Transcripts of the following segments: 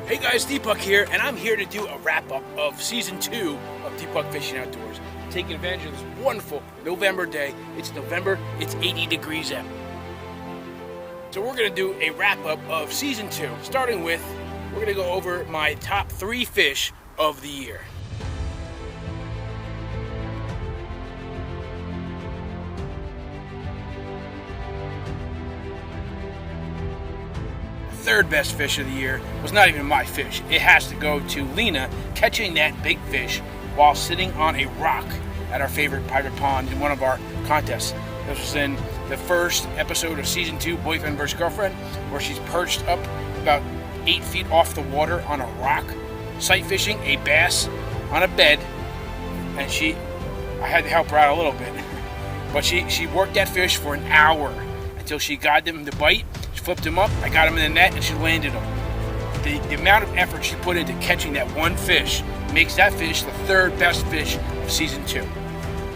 Hey guys, Deepak here, and I'm here to do a wrap-up of Season 2 of Deepak Fishing Outdoors. Taking advantage of this wonderful November day. It's November, it's 80 degrees out. So we're going to do a wrap-up of Season 2, starting with, we're going to go over my top 3 fish of the year. Third best fish of the year was not even my fish. It has to go to Lena catching that big fish while sitting on a rock at our favorite private pond in one of our contests. This was in the first episode of Season 2, Boyfriend vs. Girlfriend, where she's perched up about 8 feet off the water on a rock, sight fishing a bass on a bed, and I had to help her out a little bit, but she worked that fish for an hour until she got him to bite. She flipped him up, I got him in the net, and she landed him. The amount of effort she put into catching that one fish makes that fish the third best fish of Season 2.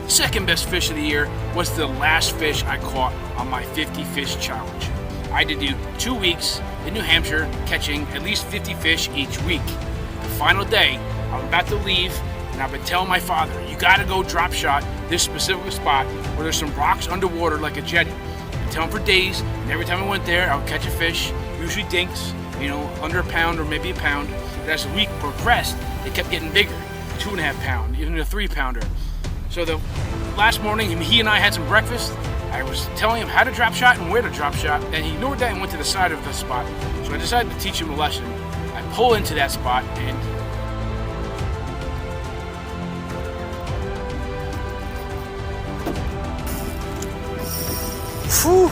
The second best fish of the year was the last fish I caught on my 50 fish challenge. I had to do 2 weeks in New Hampshire catching at least 50 fish each week. The final day, I was about to leave, and I've been telling my father, you gotta go drop shot this specific spot where there's some rocks underwater like a jetty. I tell him for days, and every time I went there, I would catch a fish, usually dinks, under a pound or maybe a pound. But as the week progressed, they kept getting bigger, 2.5 pound, even a 3-pounder. So the last morning, he and I had some breakfast. I was telling him how to drop shot and where to drop shot, and he ignored that and went to the side of the spot. So I decided to teach him a lesson. I pull into that spot and whew.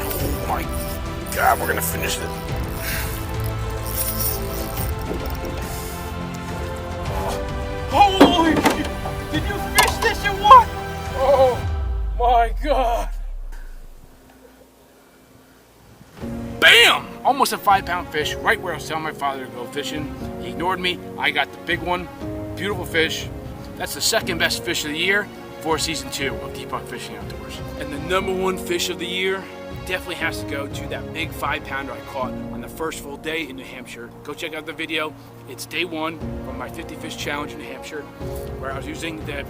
Oh my God, we're gonna finish it. Holy, did you fish this or what? Oh my God. Bam! Almost a 5-pound fish right where I was telling my father to go fishing. He ignored me. I got the big one. Beautiful fish. That's the second best fish of the year for Season 2 of Deepak Fishing Outdoors. And the number 1 fish of the year definitely has to go to that big 5-pounder I caught on the first full day in New Hampshire. Go check out the video. It's day 1 from my 50 fish challenge in New Hampshire, where I was using the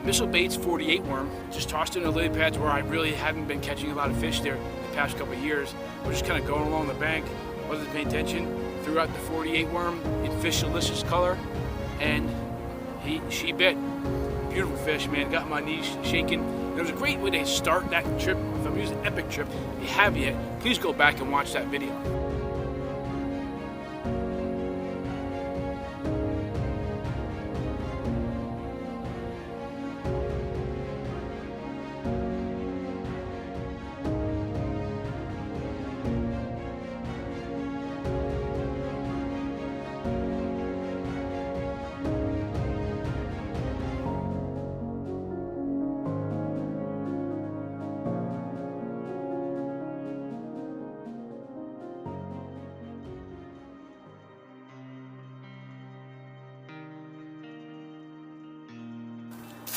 Missile Baits 48 worm. Just tossed in the lily pads where I really haven't been catching a lot of fish there the past couple of years. I was just kind of going along the bank, wasn't paying attention. Threw out the 48 worm in Fish Delicious color, and she bit. Beautiful fish, man. Got my knees shaking. It was a great way to start that trip. If I'm using Epic Trip, if you have yet, please go back and watch that video.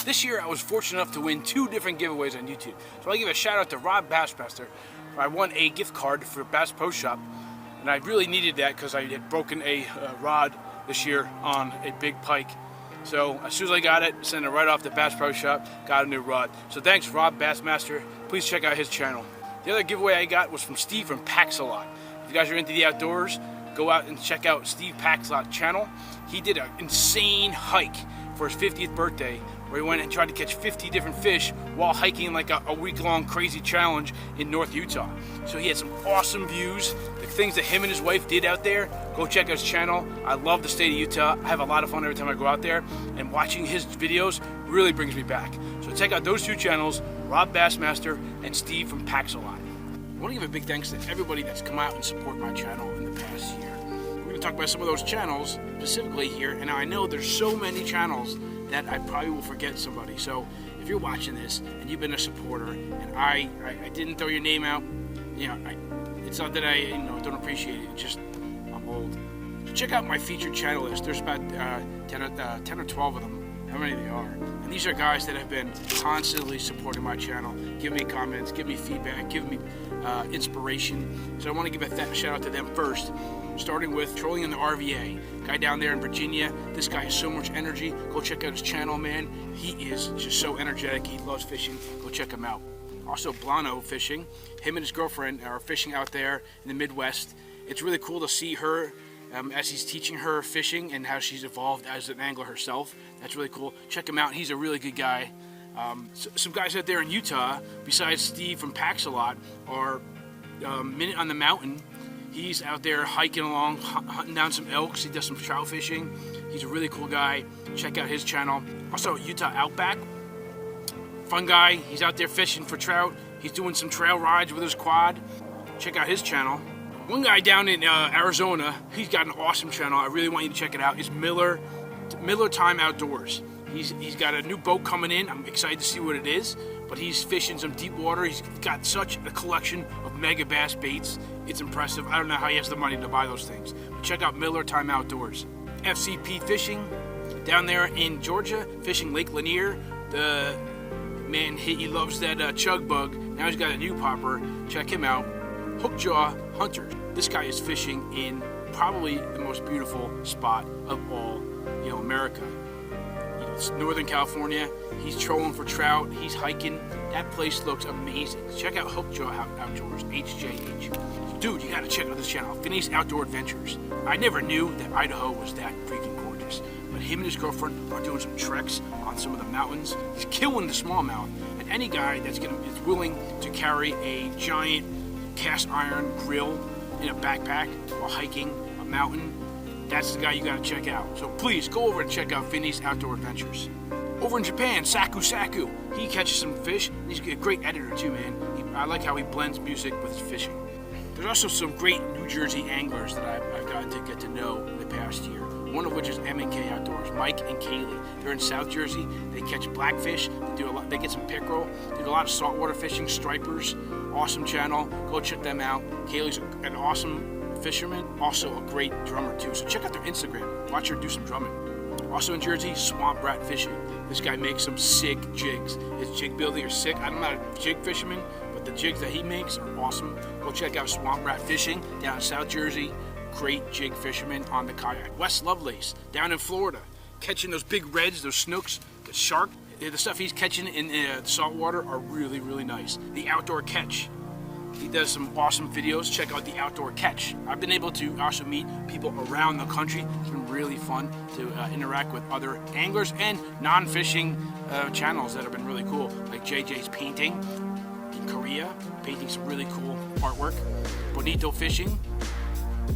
This year I was fortunate enough to win 2 different giveaways on YouTube. So I'll give a shout out to Rob Bassmaster. I won a gift card for Bass Pro Shop, and I really needed that because I had broken a rod this year on a big pike. So as soon as I got it, sent it right off to Bass Pro Shop, got a new rod. So thanks, Rob Bassmaster. Please check out his channel. The other giveaway I got was from Steve from Pax-A-Lot. If you guys are into the outdoors, go out and check out Steve Pax-A-Lot channel. He did an insane hike for his 50th birthday, where he went and tried to catch 50 different fish while hiking like a week-long crazy challenge in North Utah. So he had some awesome views, the things that him and his wife did out there. Go check out his channel. I love the state of Utah. I have a lot of fun every time I go out there, and watching his videos really brings me back. So check out those 2 channels, Rob Bassmaster and Steve from Pax-A-Lot. I want to give a big thanks to everybody that's come out and support my channel in the past year. We're going to talk about some of those channels specifically here, and I know there's so many channels that I probably will forget somebody. So if you're watching this and you've been a supporter, and I didn't throw your name out, it's not that I don't appreciate it. It's just I'm old. So check out my featured channel list. There's about 10 or 12 of them. how many they are. And these are guys that have been constantly supporting my channel, giving me comments, giving me feedback, giving me inspiration. So I want to give a shout out to them first, starting with Trolling in the RVA, guy down there in Virginia. This guy has so much energy. Go check out his channel, man. He is just so energetic. He loves fishing. Go check him out. Also, Blano Fishing. Him and his girlfriend are fishing out there in the Midwest. It's really cool to see her as he's teaching her fishing and how she's evolved as an angler herself. That's really cool. Check him out. He's a really good guy. Some guys out there in Utah, besides Steve from Pax a Lot, are Minute on the Mountain. He's out there hiking along, hunting down some elks. He does some trout fishing. He's a really cool guy. Check out his channel. Also, Utah Outback. Fun guy. He's out there fishing for trout. He's doing some trail rides with his quad. Check out his channel. One guy down in Arizona, he's got an awesome channel. I really want you to check it out. It's Miller Time Outdoors. He's got a new boat coming in. I'm excited to see what it is. But he's fishing some deep water. He's got such a collection of mega bass baits. It's impressive. I don't know how he has the money to buy those things. But check out Miller Time Outdoors. FCP Fishing down there in Georgia, fishing Lake Lanier. The man, he loves that chug bug. Now he's got a new popper. Check him out. Hookjaw Hunter. This guy is fishing in probably the most beautiful spot of all, America. It's Northern California. He's trolling for trout. He's hiking. That place looks amazing. Check out Hookjaw Outdoors, HJH. Dude, you gotta check out this channel, Finney's Outdoor Adventures. I never knew that Idaho was that freaking gorgeous. But him and his girlfriend are doing some treks on some of the mountains. He's killing the smallmouth. And any guy is willing to carry a giant cast iron grill in a backpack while hiking a mountain, that's the guy you gotta check out. So please go over and check out Finney's Outdoor Adventures. Over in Japan, Saku, he catches some fish. He's a great editor too, man. I like how he blends music with his fishing. There's also some great New Jersey anglers that I've gotten to get to know in the past year. One of which is M&K Outdoors, Mike and Kaylee. They're in South Jersey. They catch blackfish. They do a lot. They get some pickerel. They do a lot of saltwater fishing, stripers. Awesome channel. Go check them out. Kaylee's an awesome fisherman, also a great drummer too. So check out their Instagram. Watch her do some drumming. Also in Jersey, Swamp Rat Fishing. This guy makes some sick jigs. His jig building are sick. I'm not a jig fisherman, but the jigs that he makes are awesome. Go check out Swamp Rat Fishing down in South Jersey. Great jig fisherman on the kayak. Wes Lovelace down in Florida, catching those big reds, those snooks, the shark. The stuff he's catching in the saltwater are really, really nice. The Outdoor Catch. He does some awesome videos. Check out the Outdoor Catch. I've been able to also meet people around the country. It's been really fun to interact with other anglers and non-fishing channels that have been really cool, like JJ's Painting in Korea, painting some really cool artwork. Bonito Fishing.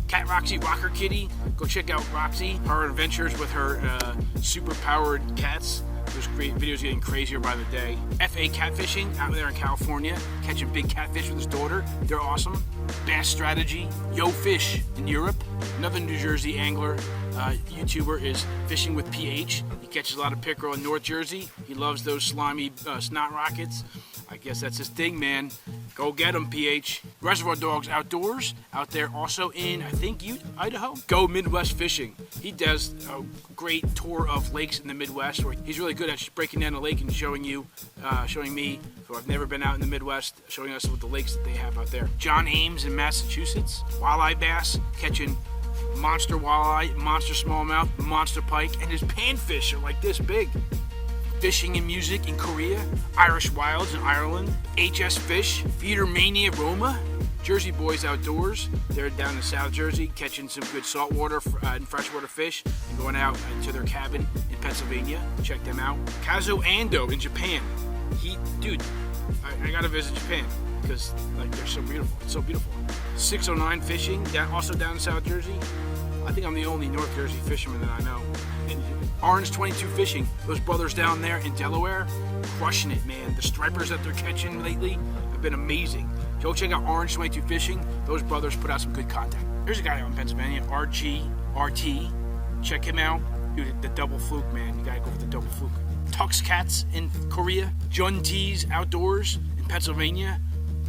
Cat Roxy Rocker Kitty. Go check out Roxy, her adventures with her super-powered cats. There's great videos getting crazier by the day. FA Catfishing out there in California, catching big catfish with his daughter. They're awesome. Bass Strategy. Yo Fish in Europe. Another New Jersey angler, YouTuber is Fishing with PH. He catches a lot of pickerel in North Jersey. He loves those slimy snot rockets. I guess that's his thing, man. Go get him, PH. Reservoir Dogs Outdoors, out there also in, I think, Idaho. Go Midwest Fishing. He does a great tour of lakes in the Midwest, where he's really good at breaking down the lake and showing me, who I've never been out in the Midwest, showing us what the lakes that they have out there. John Ames in Massachusetts, walleye bass, catching monster walleye, monster smallmouth, monster pike, and his panfish are like this big. Fishing and Music in Korea, Irish Wilds in Ireland, HS Fish, Feeder Mania Roma, Jersey Boys Outdoors. They're down in South Jersey catching some good saltwater and freshwater fish and going out to their cabin in Pennsylvania. Check them out. Kazo Ando in Japan. I gotta visit Japan because they're so beautiful. It's so beautiful. 609 Fishing, also down in South Jersey. I think I'm the only North Jersey fisherman that I know. And Orange 22 Fishing, those brothers down there in Delaware, crushing it, man. The stripers that they're catching lately have been amazing. Go check out Orange 22 Fishing. Those brothers put out some good content. Here's a guy out in Pennsylvania, RT. Check him out. Dude, the double fluke, man. You gotta go with the double fluke. Tux Cats in Korea, Jun T's Outdoors in Pennsylvania,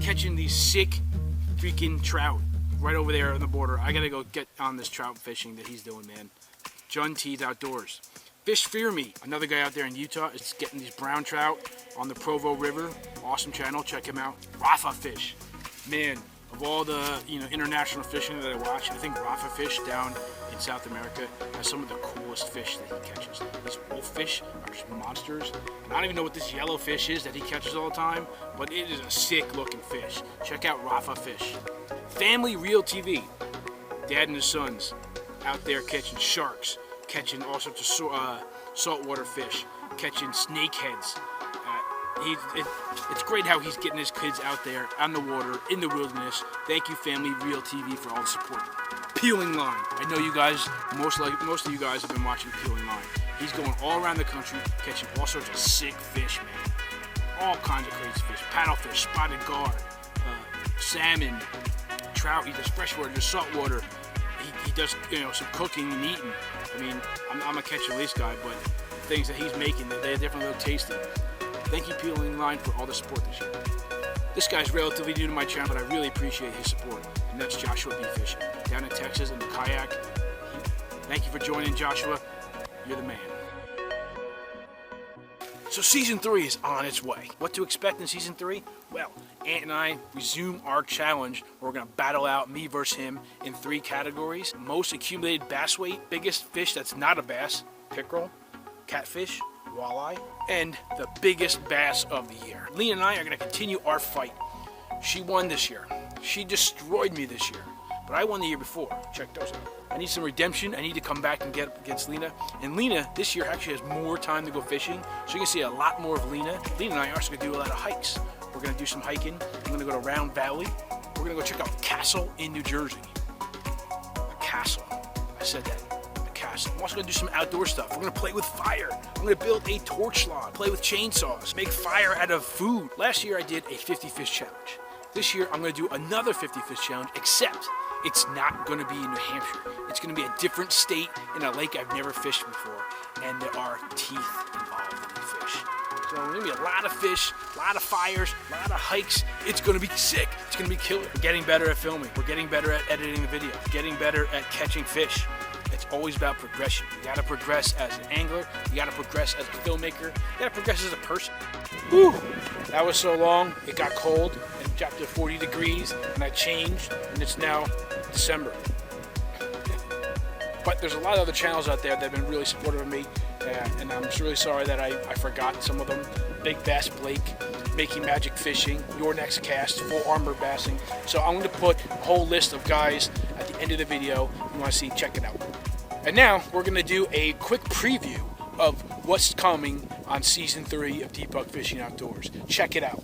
catching these sick freaking trout right over there on the border. I gotta go get on this trout fishing that he's doing, man. Jun T's Outdoors. Fish Fear Me, another guy out there in Utah, is getting these brown trout on the Provo River. Awesome channel, check him out. Rafa Fish, man, of all the international fishing that I watch, I think Rafa Fish down in South America has some of the coolest fish that he catches. These wolffish are just monsters. And I don't even know what this yellow fish is that he catches all the time, but it is a sick looking fish. Check out Rafa Fish. Family Real TV, dad and his sons out there catching sharks, catching all sorts of saltwater fish, catching snakeheads. It's great how he's getting his kids out there on the water, in the wilderness. Thank you, Family Real TV, for all the support. Peeling Line. I know you guys, most of you guys have been watching Peeling Line. He's going all around the country, catching all sorts of sick fish, man. All kinds of crazy fish. Paddlefish, spotted gar, salmon, trout. He does freshwater, does saltwater. He does, some cooking and eating. I mean, I'm a catch and release guy, but the things that he's making, they definitely look tasty. Thank you, Peeling Line, for all the support this year. This guy's relatively new to my channel, but I really appreciate his support, and that's Joshua B. Fishing, down in Texas in the kayak. Thank you for joining, Joshua. You're the man. So season 3 is on its way. What to expect in season 3? Well, Ant and I resume our challenge. We're gonna battle out me versus him in 3 categories. Most accumulated bass weight, biggest fish that's not a bass, pickerel, catfish, walleye, and the biggest bass of the year. Lena and I are gonna continue our fight. She won this year. She destroyed me this year, but I won the year before. Check those out. I need some redemption. I need to come back and get up against Lena. And Lena this year actually has more time to go fishing, so you can see a lot more of Lena. Lena and I are also gonna do a lot of hikes. We're gonna do some hiking. I'm gonna go to Round Valley. We're gonna go check out a castle in New Jersey. A castle. I said that. A castle. I'm also gonna do some outdoor stuff. We're gonna play with fire. I'm gonna build a torch log, play with chainsaws, make fire out of food. Last year I did a 50 fish challenge. This year I'm gonna do another 50 fish challenge, except it's not gonna be in New Hampshire. It's gonna be a different state in a lake I've never fished before, and there are teeth involved in the fish. So there's gonna be a lot of fish, a lot of fires, a lot of hikes. It's gonna be sick. It's gonna be killer. We're getting better at filming. We're getting better at editing the video. Getting better at catching fish. It's always about progression. You gotta progress as an angler. You gotta progress as a filmmaker. You gotta progress as a person. Whew, that was so long. It got cold and it dropped to 40 degrees, and I changed, and it's now December. But there's a lot of other channels out there that have been really supportive of me, and I'm just really sorry that I forgot some of them. Big Bass Blake, Making Magic Fishing, Your Next Cast, Full Armor Bassing. So I'm going to put a whole list of guys at the end of the video. If you want to see, check it out. And now we're going to do a quick preview of what's coming on season 3 of Deep Buck Fishing Outdoors. Check it out.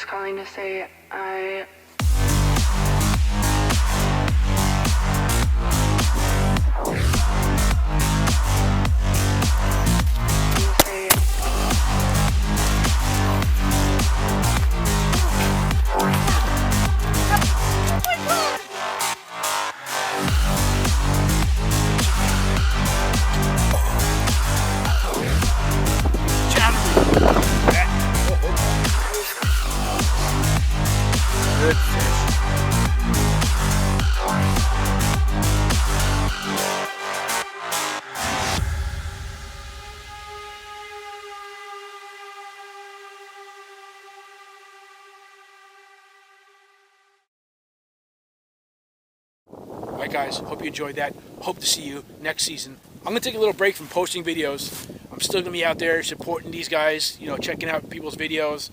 Calling to say I Good fish. Alright guys, hope you enjoyed that. Hope to see you next season. I'm going to take a little break from posting videos. I'm still going to be out there supporting these guys, checking out people's videos.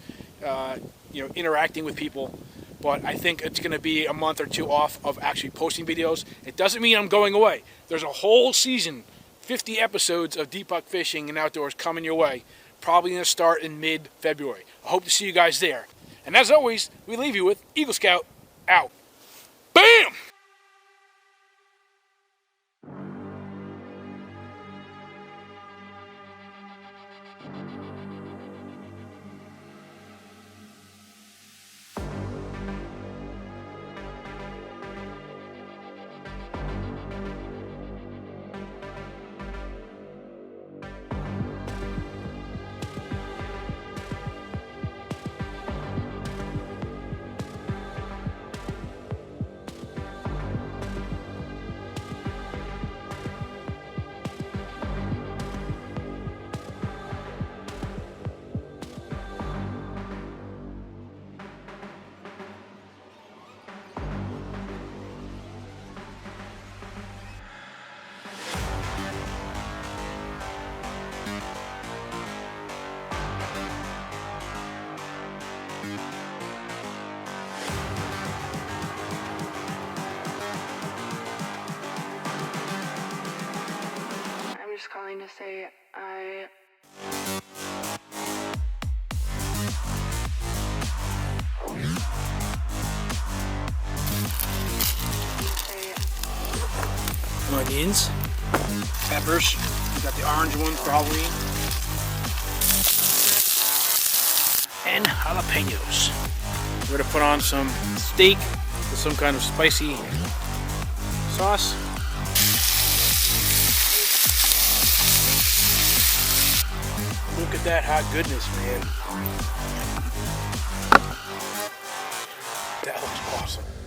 interacting with people. But I think it's going to be a month or two off of actually posting videos. It doesn't mean I'm going away. There's a whole season, 50 episodes of deep buck fishing and outdoors coming your way. Probably going to start in mid-February. I hope to see you guys there. And as always, we leave you with Eagle Scout out. BAM! I'm just calling to say I... Onions, peppers. We got the orange one for Halloween, and jalapenos. We're gonna put on some steak with some kind of spicy sauce. Look at that hot goodness, man. That looks awesome.